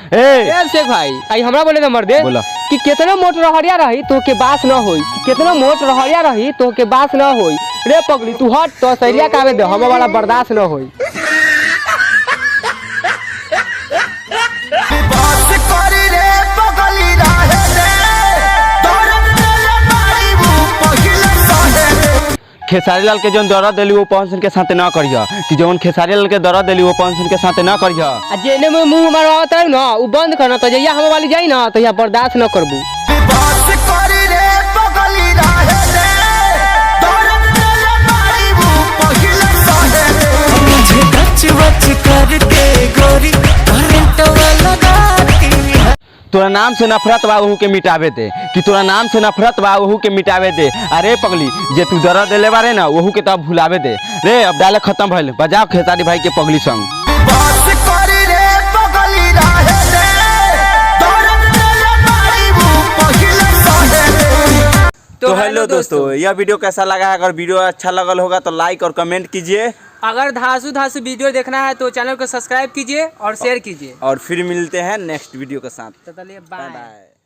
ए शेख भाई आई हमरा बोले नंबर दे बोला कि कितना मोट रहरिया रही तो के बास न होई, कितना मोट रहरिया रही तो के बास न होई। रे पगली तू हट तो सैलिया कावे दे, हम वाला बर्दाश्त न होई। खेसारी लाल के जौन दर्द दिली वो पवन के साथ ना करिया कि जौन खेसारी लाल के दर्द दिली वो पवन के साथ ना करिया। जेने में मुंह मारवात है ना वो बंद करना तो जइया हम वाली जाई ना तो या बर्दाश्त न करबू। तोरा नाम से नफरत बा ओहू के मिटावे दे कि तोरा नाम से नफरत बा ओहू के मिटावे दे। अरे पगली जे तू दर्द देले बारे ना ओहू के तब भुलावे दे। रे अब डायलॉग खत्म भइल, बजाओ खेसारी भाई के पगली संग। तो हेलो दोस्तों, यह वीडियो कैसा लगा? अगर वीडियो अच्छा लगल होगा तो लाइक और कमेंट कीजिए। अगर धांसू वीडियो देखना है तो चैनल को सब्सक्राइब कीजिए और शेयर कीजिए। और फिर मिलते हैं नेक्स्ट वीडियो के साथ। तो चलिए बाय।